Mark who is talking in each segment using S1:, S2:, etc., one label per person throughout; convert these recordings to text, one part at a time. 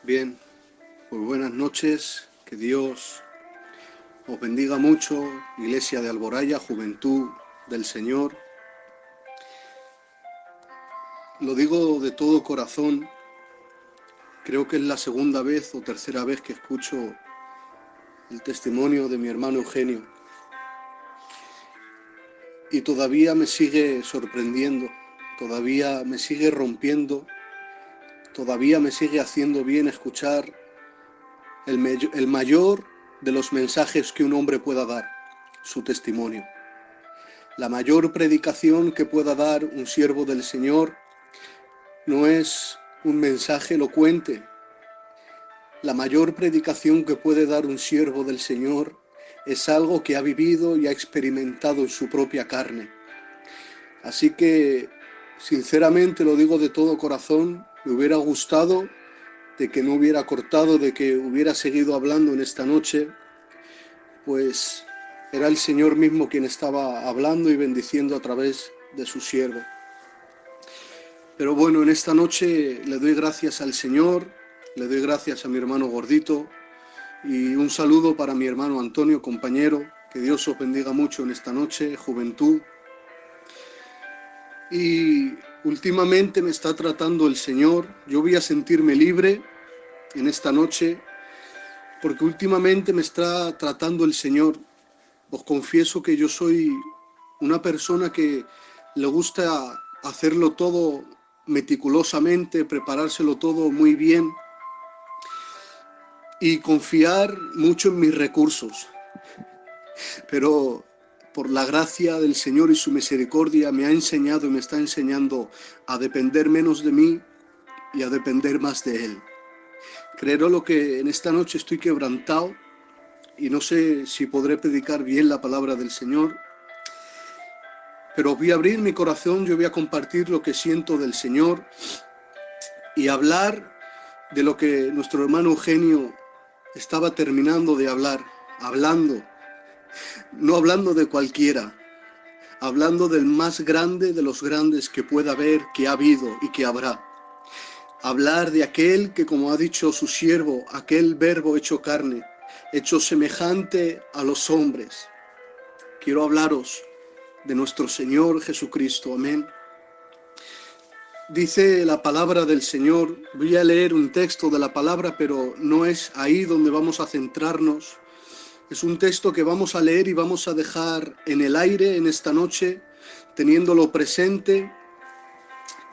S1: Bien, pues buenas noches, que Dios os bendiga mucho, Iglesia de Alboraya, Juventud del Señor. Lo digo de todo corazón, creo que es la segunda vez o tercera vez que escucho el testimonio de mi hermano Eugenio y todavía me sigue sorprendiendo, todavía me sigue rompiendo, todavía me sigue haciendo bien escuchar el mayor de los mensajes que un hombre pueda dar, su testimonio. La mayor predicación que pueda dar un siervo del Señor no es un mensaje elocuente. La mayor predicación que puede dar un siervo del Señor es algo que ha vivido y ha experimentado en su propia carne. Así que, sinceramente lo digo de todo corazón, me hubiera gustado de que no hubiera cortado, de que hubiera seguido hablando en esta noche, pues era el Señor mismo quien estaba hablando y bendiciendo a través de su siervo. Pero bueno, en esta noche le doy gracias al Señor, le doy gracias a mi hermano Gordito y un saludo para mi hermano Antonio, compañero. Que Dios os bendiga mucho en esta noche, juventud. Y últimamente me está tratando el Señor. Yo voy a sentirme libre en esta noche porque últimamente me está tratando el Señor. Os confieso que yo soy una persona que le gusta hacerlo todo meticulosamente, preparárselo todo muy bien y confiar mucho en mis recursos. Pero por la gracia del Señor y su misericordia me ha enseñado y me está enseñando a depender menos de mí y a depender más de Él. Creo lo que en esta noche estoy quebrantado y no sé si podré predicar bien la palabra del Señor, pero voy a abrir mi corazón, yo voy a compartir lo que siento del Señor y hablar de lo que nuestro hermano Eugenio estaba terminando de hablar, no hablando de cualquiera, hablando del más grande de los grandes que pueda haber, que ha habido y que habrá. Hablar de aquel que, como ha dicho su siervo, aquel verbo hecho carne, hecho semejante a los hombres. Quiero hablaros de nuestro Señor Jesucristo. Amén. Dice la palabra del Señor, voy a leer un texto de la palabra, pero no es ahí donde vamos a centrarnos. Es un texto que vamos a leer y vamos a dejar en el aire en esta noche, teniéndolo presente.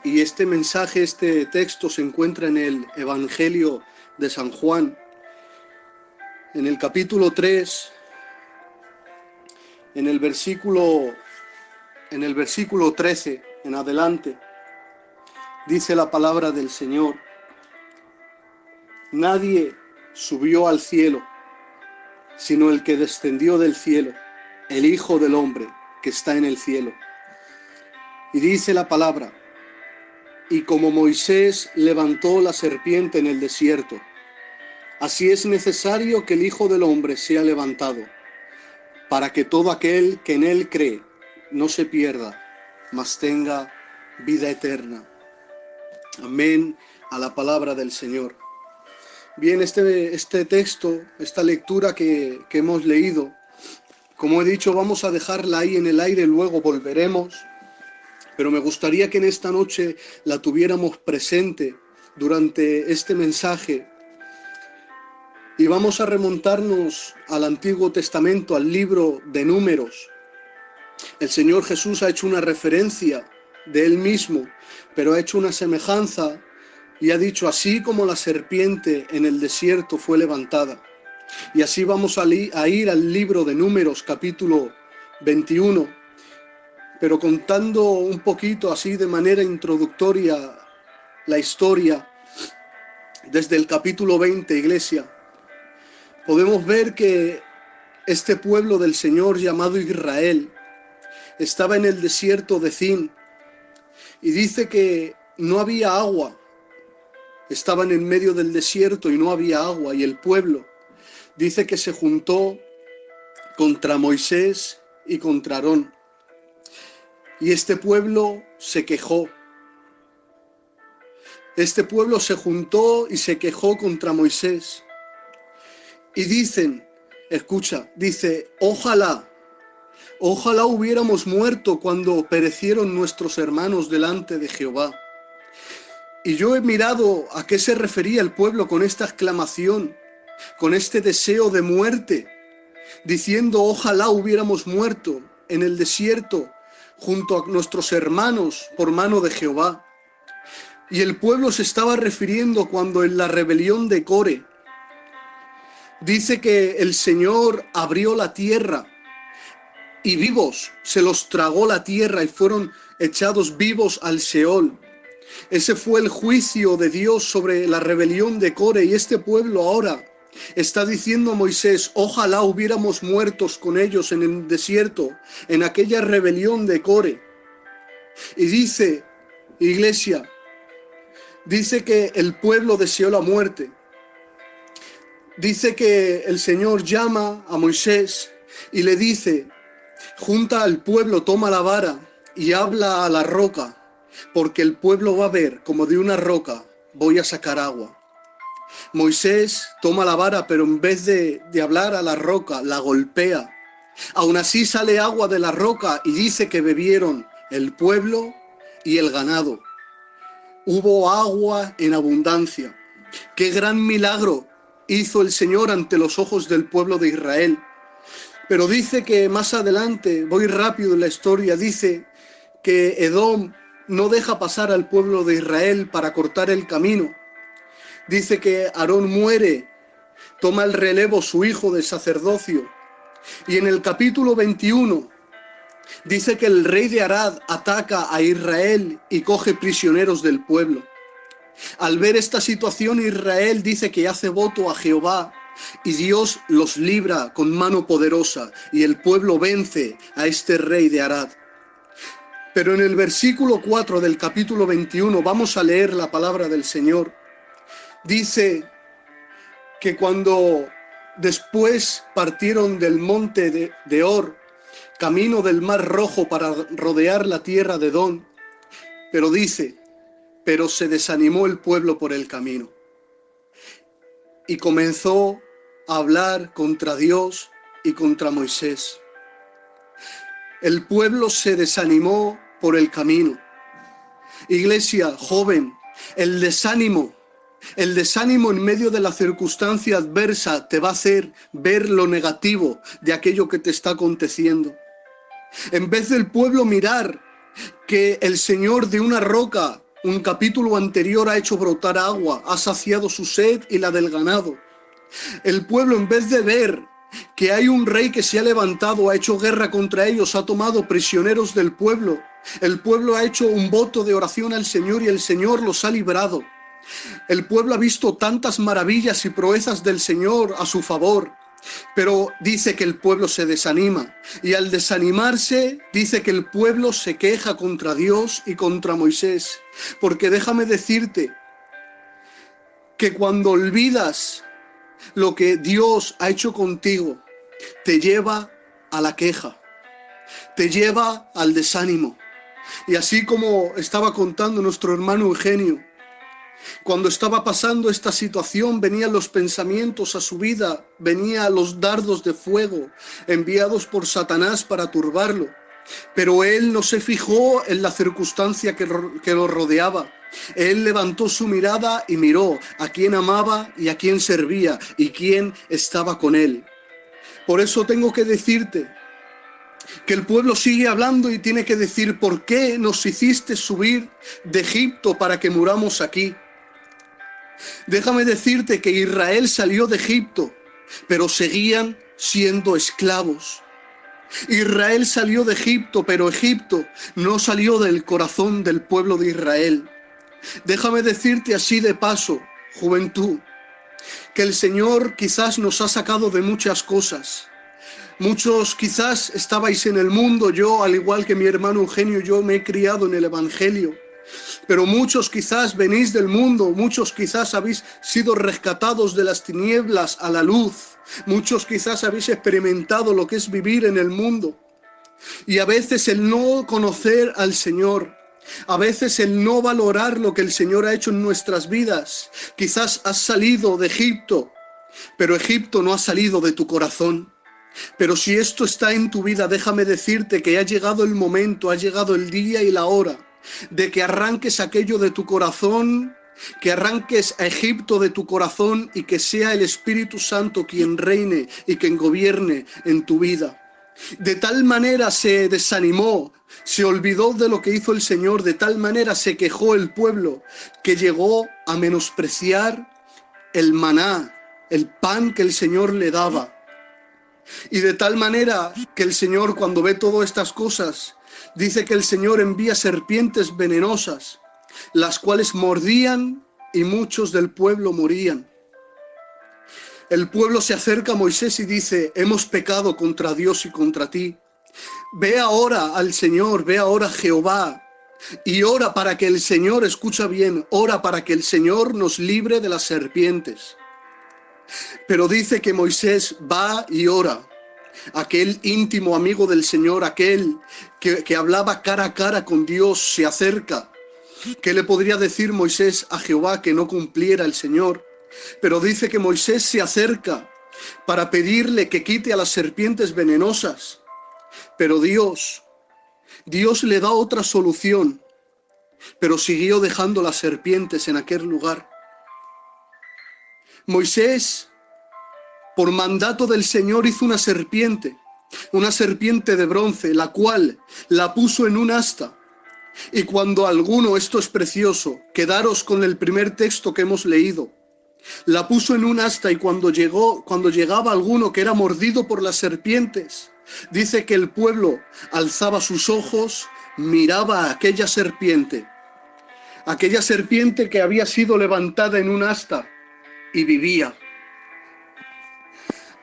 S1: Y este mensaje, este texto se encuentra en el Evangelio de San Juan, en el capítulo 3, en el versículo 13 en adelante. Dice la palabra del Señor: nadie subió al cielo, sino el que descendió del cielo, el Hijo del Hombre que está en el cielo. Y dice la palabra: y como Moisés levantó la serpiente en el desierto, así es necesario que el Hijo del Hombre sea levantado, para que todo aquel que en él cree no se pierda, mas tenga vida eterna. Amén a la palabra del Señor. Bien, este texto, esta lectura que hemos leído, como he dicho, vamos a dejarla ahí en el aire, luego volveremos, pero me gustaría que en esta noche la tuviéramos presente durante este mensaje y vamos a remontarnos al Antiguo Testamento, al libro de Números. El Señor Jesús ha hecho una referencia de Él mismo, pero ha hecho una semejanza y ha dicho: así como la serpiente en el desierto fue levantada. Y así vamos a ir al libro de Números, capítulo 21, pero contando un poquito así de manera introductoria la historia desde el capítulo 20, iglesia. Podemos ver que este pueblo del Señor llamado Israel estaba en el desierto de Zin y dice que no había agua. Estaban en medio del desierto y no había agua, y el pueblo dice que se juntó contra Moisés y contra Aarón. Y este pueblo se quejó. este pueblo se juntó y se quejó contra Moisés. Y dicen, escucha, dice, ojalá hubiéramos muerto cuando perecieron nuestros hermanos delante de Jehová. Y yo he mirado a qué se refería el pueblo con esta exclamación, con este deseo de muerte, diciendo, ojalá hubiéramos muerto en el desierto junto a nuestros hermanos por mano de Jehová. Y el pueblo se estaba refiriendo cuando en la rebelión de Core dice que el Señor abrió la tierra y vivos se los tragó la tierra y fueron echados vivos al Seol. Ese fue el juicio de Dios sobre la rebelión de Core, y este pueblo ahora está diciendo a Moisés, ojalá hubiéramos muertos con ellos en el desierto, en aquella rebelión de Core. Y dice, iglesia, dice que el pueblo deseó la muerte. Dice que el Señor llama a Moisés y le dice, junta al pueblo, toma la vara y habla a la roca, porque el pueblo va a ver como de una roca voy a sacar agua. Moisés toma la vara, pero en vez de hablar a la roca, la golpea. Aún así sale agua de la roca y dice que bebieron el pueblo y el ganado. Hubo agua en abundancia. ¡Qué gran milagro hizo el Señor ante los ojos del pueblo de Israel! Pero dice que más adelante, voy rápido en la historia, dice que Edom no deja pasar al pueblo de Israel para cortar el camino. Dice que Aarón muere, toma el relevo su hijo de sacerdocio. Y en el capítulo 21 dice que el rey de Arad ataca a Israel y coge prisioneros del pueblo. Al ver esta situación, Israel dice que hace voto a Jehová y Dios los libra con mano poderosa y el pueblo vence a este rey de Arad. Pero en el versículo 4 del capítulo 21 vamos a leer la palabra del Señor. Dice que cuando después partieron del monte de Or, camino del Mar Rojo para rodear la tierra de Edom, pero dice, pero se desanimó el pueblo por el camino y comenzó a hablar contra Dios y contra Moisés. El pueblo se desanimó por el camino. Iglesia, joven, el desánimo en medio de la circunstancia adversa te va a hacer ver lo negativo de aquello que te está aconteciendo. En vez del pueblo mirar que el Señor de una roca, un capítulo anterior, ha hecho brotar agua, ha saciado su sed y la del ganado. El pueblo, en vez de ver que hay un rey que se ha levantado, ha hecho guerra contra ellos, ha tomado prisioneros del pueblo, el pueblo ha hecho un voto de oración al Señor y el Señor los ha librado. El pueblo ha visto tantas maravillas y proezas del Señor a su favor, pero dice que el pueblo se desanima, y al desanimarse dice que el pueblo se queja contra Dios y contra Moisés, porque déjame decirte que cuando olvidas lo que Dios ha hecho contigo, te lleva a la queja, te lleva al desánimo. Y así como estaba contando nuestro hermano Eugenio, cuando estaba pasando esta situación, venían los pensamientos a su vida, venían los dardos de fuego enviados por Satanás para turbarlo. Pero él no se fijó en la circunstancia que lo rodeaba. Él levantó su mirada y miró a quién amaba y a quién servía y quién estaba con él. Por eso tengo que decirte que el pueblo sigue hablando y tiene que decir, ¿por qué nos hiciste subir de Egipto para que muramos aquí? Déjame decirte que Israel salió de Egipto, pero seguían siendo esclavos. Israel salió de Egipto, pero Egipto no salió del corazón del pueblo de Israel. Déjame decirte así de paso, juventud, que el Señor quizás nos ha sacado de muchas cosas. Muchos quizás estabais en el mundo, yo al igual que mi hermano Eugenio, yo me he criado en el Evangelio. Pero muchos quizás venís del mundo, muchos quizás habéis sido rescatados de las tinieblas a la luz, muchos quizás habéis experimentado lo que es vivir en el mundo. Y a veces el no conocer al Señor A veces el no valorar lo que el Señor ha hecho en nuestras vidas. Quizás has salido de Egipto, pero Egipto no ha salido de tu corazón. Pero si esto está en tu vida, déjame decirte que ha llegado el momento, ha llegado el día y la hora de que arranques aquello de tu corazón, que arranques a Egipto de tu corazón y que sea el Espíritu Santo quien reine y quien gobierne en tu vida. De tal manera se desanimó, se olvidó de lo que hizo el Señor, de tal manera se quejó el pueblo, que llegó a menospreciar el maná, el pan que el Señor le daba. Y de tal manera que el Señor, cuando ve todas estas cosas, dice que el Señor envía serpientes venenosas, las cuales mordían y muchos del pueblo morían. El pueblo se acerca a Moisés y dice: hemos pecado contra Dios y contra ti. Ve ahora al Señor, ve ahora a Jehová, y ora para que el Señor, escucha bien, ora para que el Señor nos libre de las serpientes. Pero dice que Moisés va y ora. Aquel íntimo amigo del Señor, aquel que hablaba cara a cara con Dios, se acerca. ¿Qué le podría decir Moisés a Jehová que no cumpliera el Señor? Pero dice que Moisés se acerca para pedirle que quite a las serpientes venenosas. Pero Dios le da otra solución, pero siguió dejando las serpientes en aquel lugar. Moisés, por mandato del Señor, hizo una serpiente de bronce, la cual la puso en un asta. Y cuando alguno, esto es precioso, quedaros con el primer texto que hemos leído, la puso en un asta, y cuando llegaba alguno que era mordido por las serpientes, dice que el pueblo alzaba sus ojos, miraba a aquella serpiente que había sido levantada en un asta y vivía.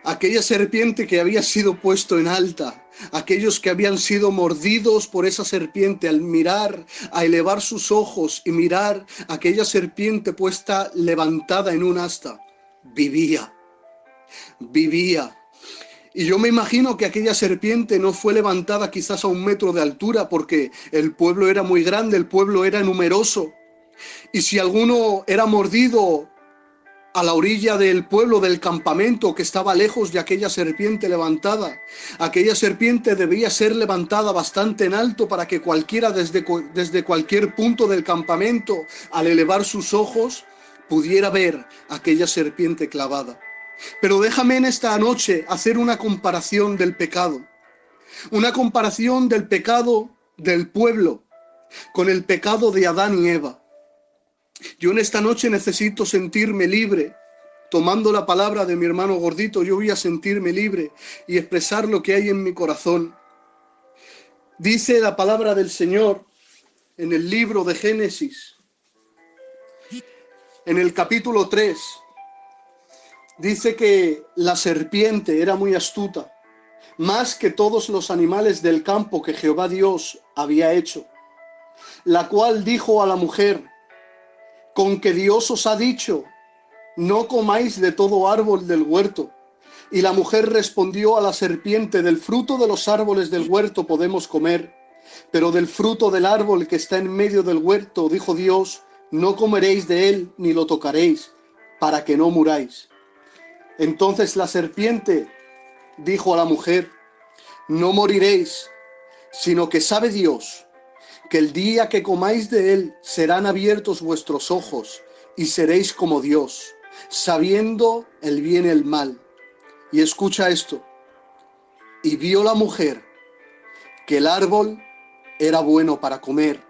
S1: Aquella serpiente que había sido puesto en alta, aquellos que habían sido mordidos por esa serpiente, al mirar, a elevar sus ojos y mirar aquella serpiente puesta levantada en un asta, vivía. Y yo me imagino que aquella serpiente no fue levantada quizás a 1 metro de altura, porque el pueblo era muy grande, el pueblo era numeroso. Y si alguno era mordido a la orilla del pueblo, del campamento que estaba lejos de aquella serpiente levantada, aquella serpiente debía ser levantada bastante en alto para que cualquiera desde cualquier punto del campamento, al elevar sus ojos, pudiera ver aquella serpiente clavada. Pero déjame en esta noche hacer una comparación del pecado, una comparación del pecado del pueblo con el pecado de Adán y Eva. Yo en esta noche necesito sentirme libre. Tomando la palabra de mi hermano gordito, yo voy a sentirme libre y expresar lo que hay en mi corazón. Dice la palabra del Señor en el libro de Génesis, en el capítulo 3, dice que la serpiente era muy astuta, más que todos los animales del campo que Jehová Dios había hecho, la cual dijo a la mujer: con que Dios os ha dicho, no comáis de todo árbol del huerto. Y la mujer respondió a la serpiente: del fruto de los árboles del huerto podemos comer, pero del fruto del árbol que está en medio del huerto, dijo Dios, no comeréis de él ni lo tocaréis, para que no muráis. Entonces la serpiente dijo a la mujer: no moriréis, sino que sabe Dios que el día que comáis de él serán abiertos vuestros ojos y seréis como Dios, sabiendo el bien y el mal. Y escucha esto: y vio la mujer que el árbol era bueno para comer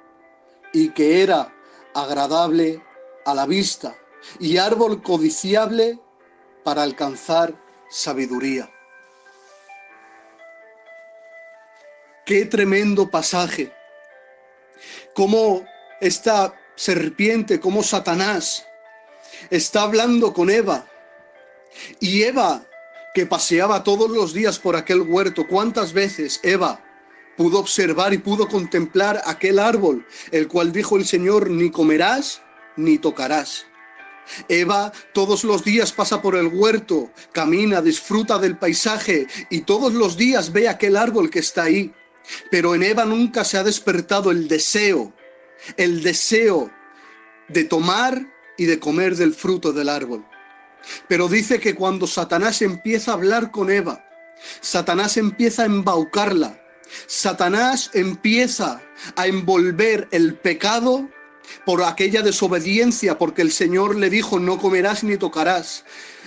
S1: y que era agradable a la vista y árbol codiciable para alcanzar sabiduría. Qué tremendo pasaje. Cómo esta serpiente, cómo Satanás está hablando con Eva. Y Eva, que paseaba todos los días por aquel huerto, ¿cuántas veces Eva pudo observar y pudo contemplar aquel árbol, el cual dijo el Señor: ni comerás ni tocarás? Eva todos los días pasa por el huerto, camina, disfruta del paisaje y todos los días ve aquel árbol que está ahí. Pero en Eva nunca se ha despertado el deseo el deseo de tomar y de comer del fruto del árbol. Pero dice que cuando Satanás empieza a hablar con Eva, Satanás empieza a embaucarla, Satanás empieza a envolver el pecado por aquella desobediencia, porque el Señor le dijo: no comerás ni tocarás.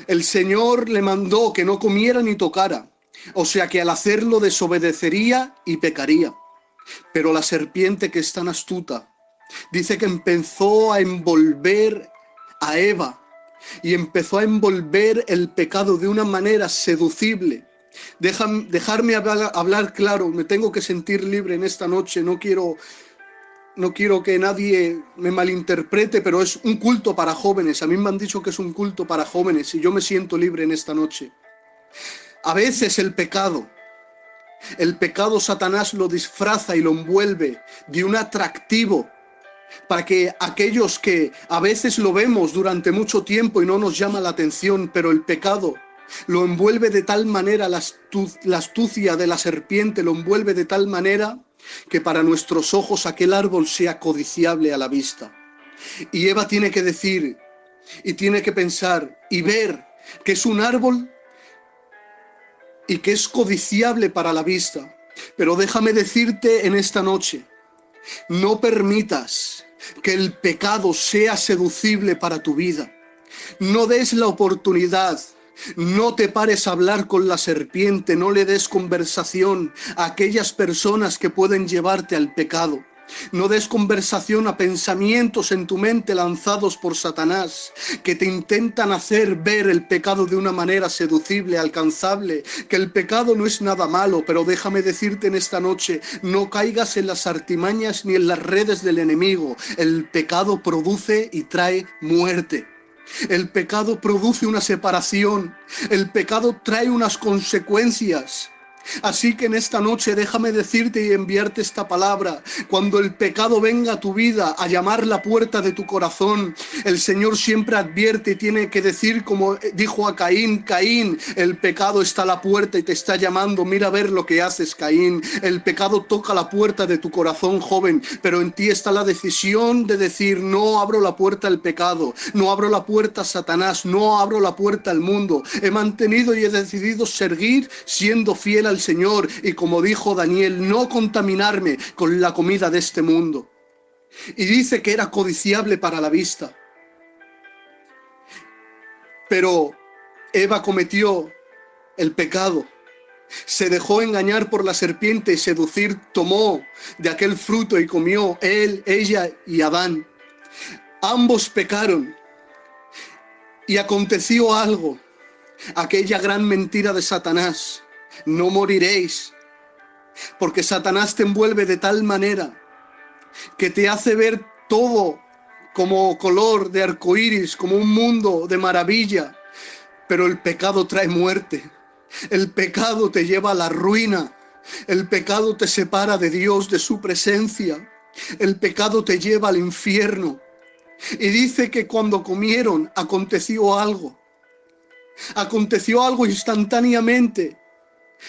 S1: El Señor le mandó que no comiera ni tocara, o sea que al hacerlo desobedecería y pecaría. Pero la serpiente, que es tan astuta, dice que empezó a envolver a Eva y empezó a envolver el pecado de una manera seducible. Dejarme hablar claro, me tengo que sentir libre en esta noche, no quiero que nadie me malinterprete, pero es un culto para jóvenes. A mí me han dicho que es un culto para jóvenes y yo me siento libre en esta noche. A veces el pecado Satanás lo disfraza y lo envuelve de un atractivo para que aquellos que a veces lo vemos durante mucho tiempo y no nos llama la atención, pero el pecado lo envuelve de tal manera, la astucia de la serpiente lo envuelve de tal manera que para nuestros ojos aquel árbol sea codiciable a la vista. Y Eva tiene que decir y tiene que pensar y ver que es un árbol y que es codiciable para la vista. Pero déjame decirte en esta noche, no permitas que el pecado sea seducible para tu vida. No des la oportunidad. No te pares a hablar con la serpiente, no le des conversación a aquellas personas que pueden llevarte al pecado. No des conversación a pensamientos en tu mente lanzados por Satanás, que te intentan hacer ver el pecado de una manera seducible, alcanzable, que el pecado no es nada malo, pero déjame decirte en esta noche, no caigas en las artimañas ni en las redes del enemigo. El pecado produce y trae muerte. El pecado produce una separación, el pecado trae unas consecuencias. Así que en esta noche déjame decirte y enviarte esta palabra. Cuando el pecado venga a tu vida a llamar la puerta de tu corazón, el Señor siempre advierte y tiene que decir, como dijo a Caín: Caín, el pecado está a la puerta y te está llamando, mira a ver lo que haces, Caín. El pecado toca la puerta de tu corazón, joven, pero en ti está la decisión de decir: no abro la puerta al pecado, no abro la puerta a Satanás, no abro la puerta al mundo. He mantenido y he decidido seguir siendo fiel al Señor, y como dijo Daniel, no contaminarme con la comida de este mundo. Y dice que era codiciable para la vista. Pero Eva cometió el pecado, se dejó engañar por la serpiente y seducir, tomó de aquel fruto y comió, él, ella y Adán. Ambos pecaron y aconteció algo, aquella gran mentira de Satanás: no moriréis. Porque Satanás te envuelve de tal manera que te hace ver todo como color de arcoíris, como un mundo de maravilla. Pero el pecado trae muerte. El pecado te lleva a la ruina. El pecado te separa de Dios, de su presencia. El pecado te lleva al infierno. Y dice que cuando comieron aconteció algo. Aconteció algo instantáneamente.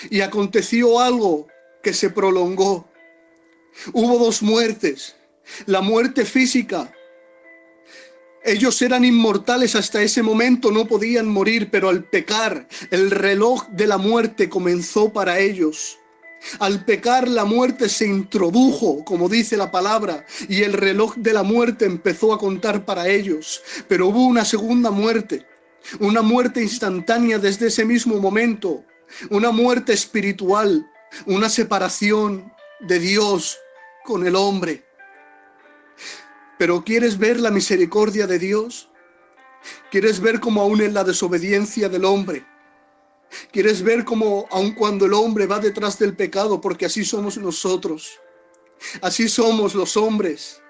S1: Y aconteció algo que se prolongó. Hubo dos muertes. La muerte física. Ellos eran inmortales hasta ese momento, no podían morir, pero al pecar, el reloj de la muerte comenzó para ellos. Al pecar, la muerte se introdujo, como dice la palabra, y el reloj de la muerte empezó a contar para ellos. Pero hubo una segunda muerte, una muerte instantánea desde ese mismo momento, una muerte espiritual, una separación de Dios con el hombre. Pero ¿quieres ver la misericordia de Dios? ¿Quieres ver cómo aún en la desobediencia del hombre? ¿Quieres ver cómo aun cuando el hombre va detrás del pecado? Porque así somos nosotros. Así somos los hombres,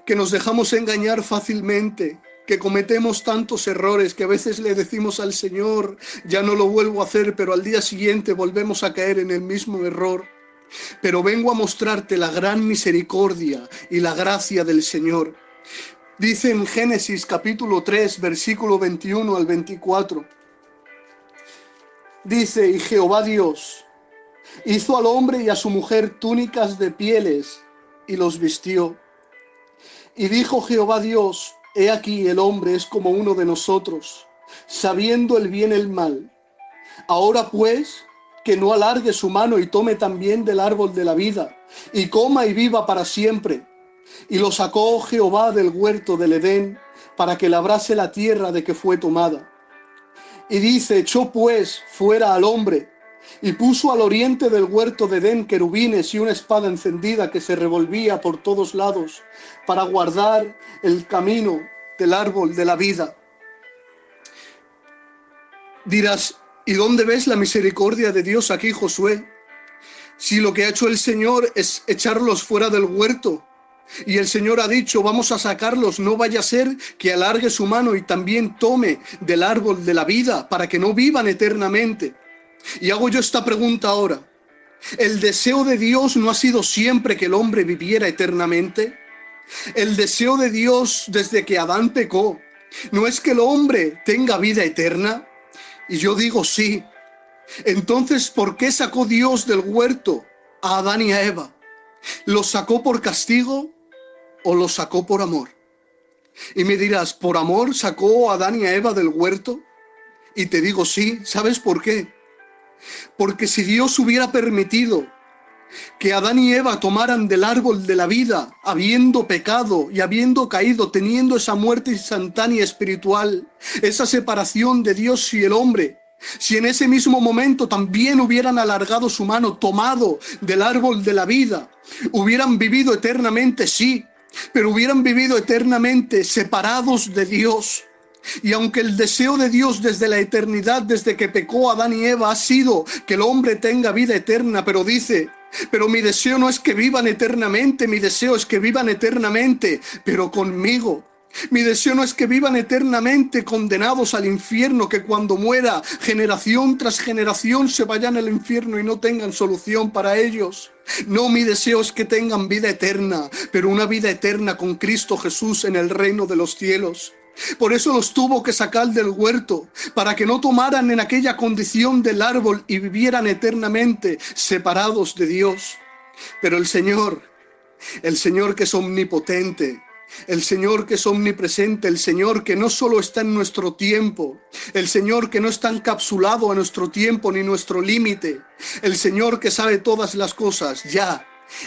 S1: que nos dejamos engañar fácilmente, que cometemos tantos errores que a veces le decimos al Señor: ya no lo vuelvo a hacer, pero al día siguiente volvemos a caer en el mismo error. Pero vengo a mostrarte la gran misericordia y la gracia del Señor. Dice en Génesis capítulo 3, versículo 21 al 24. Dice: y Jehová Dios hizo al hombre y a su mujer túnicas de pieles y los vistió. Y dijo Jehová Dios: he aquí el hombre es como uno de nosotros, sabiendo el bien y el mal. Ahora pues, que no alargue su mano y tome también del árbol de la vida, y coma y viva para siempre. Y lo sacó Jehová del huerto del Edén, para que labrase la tierra de que fue tomada. Y dice: echó pues fuera al hombre, y puso al oriente del huerto de Edén querubines y una espada encendida que se revolvía por todos lados, para guardar el camino del árbol de la vida. Dirás: ¿y dónde ves la misericordia de Dios aquí, Josué? Si lo que ha hecho el Señor es echarlos fuera del huerto, y el Señor ha dicho: vamos a sacarlos, no vaya a ser que alargue su mano y también tome del árbol de la vida, para que no vivan eternamente. Y hago yo esta pregunta ahora: ¿el deseo de Dios no ha sido siempre que el hombre viviera eternamente? El deseo de Dios desde que Adán pecó, ¿no es que el hombre tenga vida eterna? Y yo digo sí. Entonces, ¿por qué sacó Dios del huerto a Adán y a Eva? ¿Los sacó por castigo o los sacó por amor? Y me dirás: ¿por amor sacó a Adán y a Eva del huerto? Y te digo sí. ¿Sabes por qué? Porque si Dios hubiera permitido que Adán y Eva tomaran del árbol de la vida, habiendo pecado y habiendo caído, teniendo esa muerte instantánea espiritual, esa separación de Dios y el hombre, si en ese mismo momento también hubieran alargado su mano, tomado del árbol de la vida, hubieran vivido eternamente, sí, pero hubieran vivido eternamente separados de Dios. Y aunque el deseo de Dios desde la eternidad, desde que pecó Adán y Eva, ha sido que el hombre tenga vida eterna, pero dice: pero mi deseo no es que vivan eternamente, mi deseo es que vivan eternamente, pero conmigo. Mi deseo no es que vivan eternamente condenados al infierno, que cuando muera generación tras generación se vayan al infierno y no tengan solución para ellos. No, mi deseo es que tengan vida eterna, pero una vida eterna con Cristo Jesús en el reino de los cielos. Por eso los tuvo que sacar del huerto, para que no tomaran en aquella condición del árbol y vivieran eternamente separados de Dios. Pero el Señor que es omnipotente, el Señor que es omnipresente, el Señor que no solo está en nuestro tiempo, el Señor que no está encapsulado a nuestro tiempo ni nuestro límite, el Señor que sabe todas las cosas,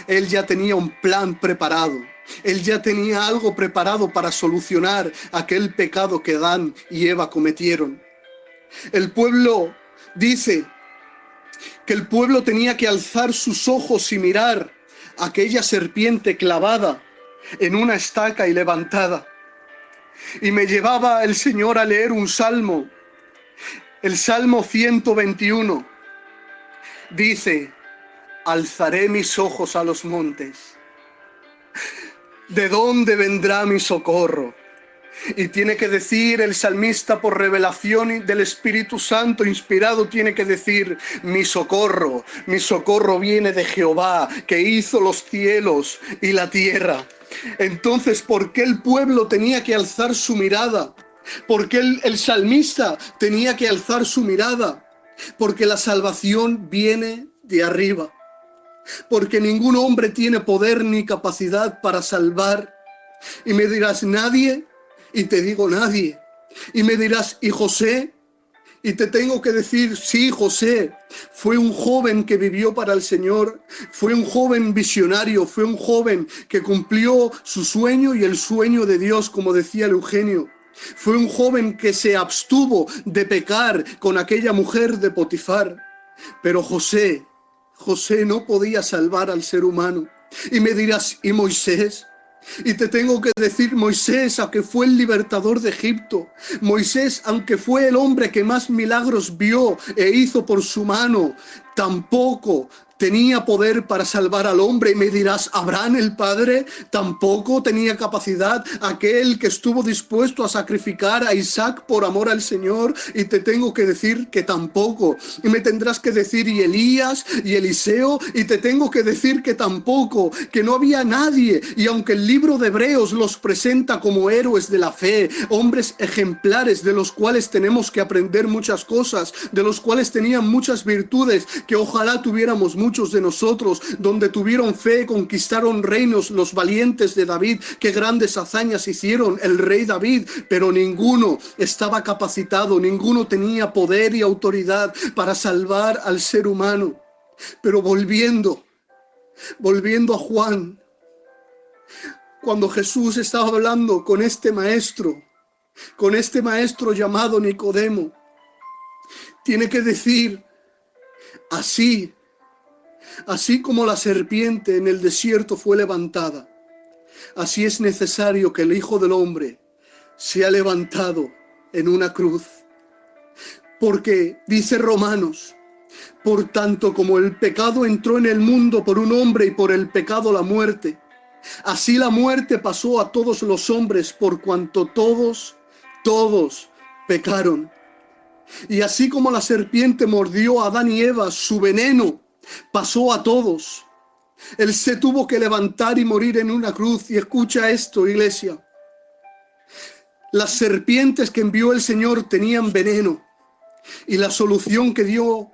S1: Él ya tenía un plan preparado. Él ya tenía algo preparado para solucionar aquel pecado que Adán y Eva cometieron. El pueblo dice que el pueblo tenía que alzar sus ojos y mirar aquella serpiente clavada en una estaca y levantada. Y me llevaba el Señor a leer un salmo, el Salmo 121. Dice: alzaré mis ojos a los montes. ¿De dónde vendrá mi socorro? Y tiene que decir el salmista, por revelación del Espíritu Santo inspirado, tiene que decir: mi socorro viene de Jehová, que hizo los cielos y la tierra. Entonces, ¿por qué el pueblo tenía que alzar su mirada? ¿Por qué el salmista tenía que alzar su mirada? Porque la salvación viene de arriba. Porque ningún hombre tiene poder ni capacidad para salvar. Y me dirás: nadie. Y te digo: nadie. Y me dirás: ¿y José? Y te tengo que decir: sí, José fue un joven que vivió para el Señor, fue un joven visionario, fue un joven que cumplió su sueño y el sueño de Dios, como decía el Eugenio. Fue un joven que se abstuvo de pecar con aquella mujer de Potifar. Pero José no podía salvar al ser humano. Y me dirás: ¿y Moisés? Y te tengo que decir: Moisés, aunque fue el libertador de Egipto, Moisés, aunque fue el hombre que más milagros vio e hizo por su mano, tampoco tenía poder para salvar al hombre. Y me dirás: Abraham el padre tampoco tenía capacidad, aquel que estuvo dispuesto a sacrificar a Isaac por amor al Señor. Y te tengo que decir que tampoco. Y me tendrás que decir: y Elías y Eliseo. Y te tengo que decir que tampoco, que no había nadie. Y aunque el libro de Hebreos los presenta como héroes de la fe, hombres ejemplares de los cuales tenemos que aprender muchas cosas, de los cuales tenían muchas virtudes, que ojalá tuviéramos muchos de nosotros, donde tuvieron fe, conquistaron reinos los valientes de David, qué grandes hazañas hicieron el rey David, pero ninguno estaba capacitado, ninguno tenía poder y autoridad para salvar al ser humano. Pero volviendo a Juan, cuando Jesús estaba hablando con este maestro llamado Nicodemo, tiene que decir, así como la serpiente en el desierto fue levantada, así es necesario que el Hijo del Hombre sea levantado en una cruz. Porque, dice Romanos, por tanto como el pecado entró en el mundo por un hombre y por el pecado la muerte, así la muerte pasó a todos los hombres por cuanto todos pecaron. Y así como la serpiente mordió a Adán y Eva, su veneno pasó a todos. Él se tuvo que levantar y morir en una cruz. Y escucha esto, iglesia. Las serpientes que envió el Señor tenían veneno. Y la solución que dio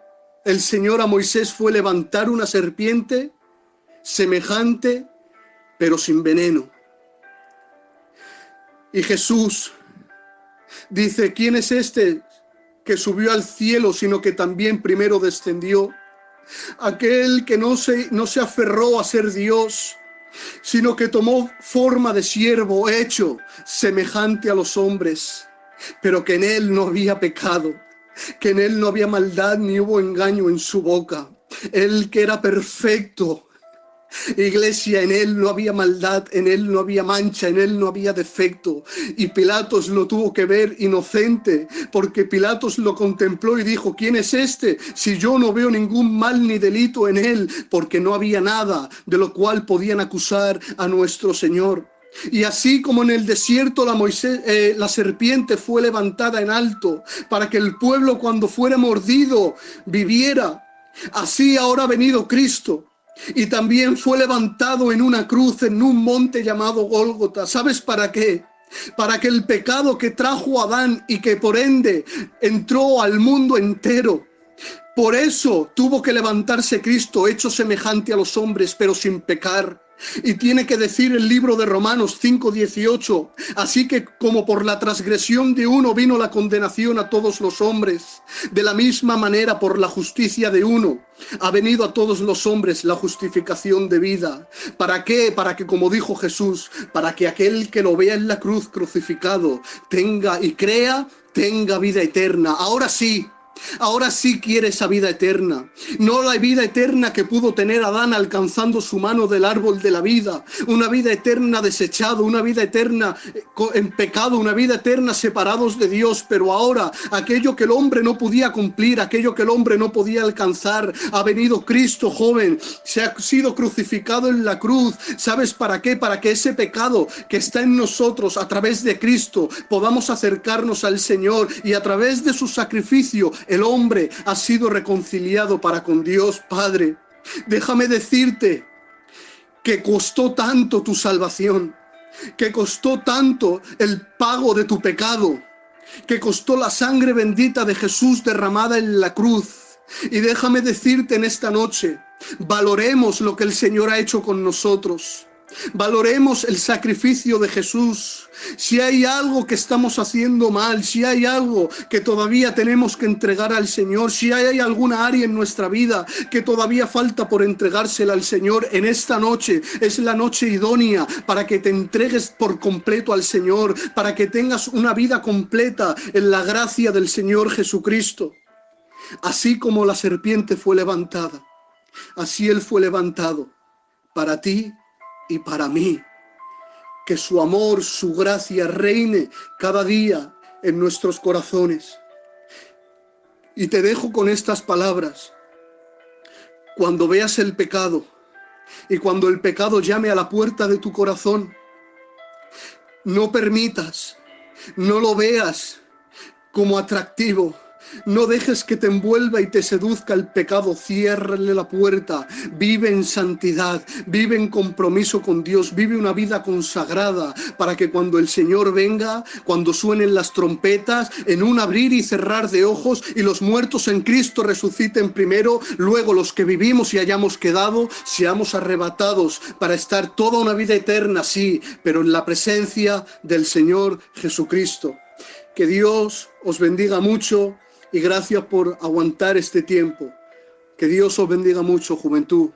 S1: el Señor a Moisés fue levantar una serpiente semejante, pero sin veneno. Y Jesús dice, ¿quién es este que subió al cielo, sino que también primero descendió? Aquel que no se aferró a ser Dios, sino que tomó forma de siervo, hecho semejante a los hombres, pero que en él no había pecado, que en él no había maldad ni hubo engaño en su boca. Él que era perfecto. Iglesia, en él no había maldad, en él no había mancha, en él no había defecto. Y Pilatos lo tuvo que ver inocente, porque Pilatos lo contempló y dijo, ¿quién es este? Si yo no veo ningún mal ni delito en él, porque no había nada de lo cual podían acusar a nuestro Señor. Y así como en el desierto la serpiente fue levantada en alto para que el pueblo cuando fuera mordido viviera, así ahora ha venido Cristo. Y también fue levantado en una cruz en un monte llamado Gólgota. ¿Sabes para qué? Para que el pecado que trajo Adán y que por ende entró al mundo entero, por eso tuvo que levantarse Cristo, hecho semejante a los hombres, pero sin pecar. Y tiene que decir el libro de Romanos 5:18, así que como por la transgresión de uno vino la condenación a todos los hombres, de la misma manera por la justicia de uno ha venido a todos los hombres la justificación de vida. ¿Para qué? Para que, como dijo Jesús, para que aquel que lo vea en la cruz crucificado tenga y crea, tenga vida eterna. Ahora sí quiere esa vida eterna, no la vida eterna que pudo tener Adán alcanzando su mano del árbol de la vida, una vida eterna desechado, una vida eterna en pecado, una vida eterna separados de Dios, pero ahora aquello que el hombre no podía cumplir, aquello que el hombre no podía alcanzar, ha venido Cristo joven, se ha sido crucificado en la cruz. ¿Sabes para qué? Para que ese pecado que está en nosotros a través de Cristo podamos acercarnos al Señor y a través de su sacrificio el hombre ha sido reconciliado para con Dios Padre. Déjame decirte que costó tanto tu salvación, que costó tanto el pago de tu pecado, que costó la sangre bendita de Jesús derramada en la cruz. Y déjame decirte en esta noche, valoremos lo que el Señor ha hecho con nosotros. Valoremos el sacrificio de Jesús. Si hay algo que estamos haciendo mal, si hay algo que todavía tenemos que entregar al Señor, si hay alguna área en nuestra vida que todavía falta por entregársela al Señor, en esta noche es la noche idónea para que te entregues por completo al Señor, para que tengas una vida completa en la gracia del Señor Jesucristo. Así como la serpiente fue levantada, así Él fue levantado para ti y para mí. Que su amor, su gracia reine cada día en nuestros corazones. Y te dejo con estas palabras. Cuando veas el pecado y cuando el pecado llame a la puerta de tu corazón, no permitas, no lo veas como atractivo, No dejes que te envuelva y te seduzca el pecado. Ciérrale la puerta. Vive en santidad, vive en compromiso con Dios, vive una vida consagrada para que cuando el Señor venga, cuando suenen las trompetas, en un abrir y cerrar de ojos y los muertos en Cristo resuciten primero, luego los que vivimos y hayamos quedado, seamos arrebatados para estar toda una vida eterna, sí, pero en la presencia del Señor Jesucristo. Que Dios os bendiga mucho y gracias por aguantar este tiempo. Que Dios os bendiga mucho, juventud.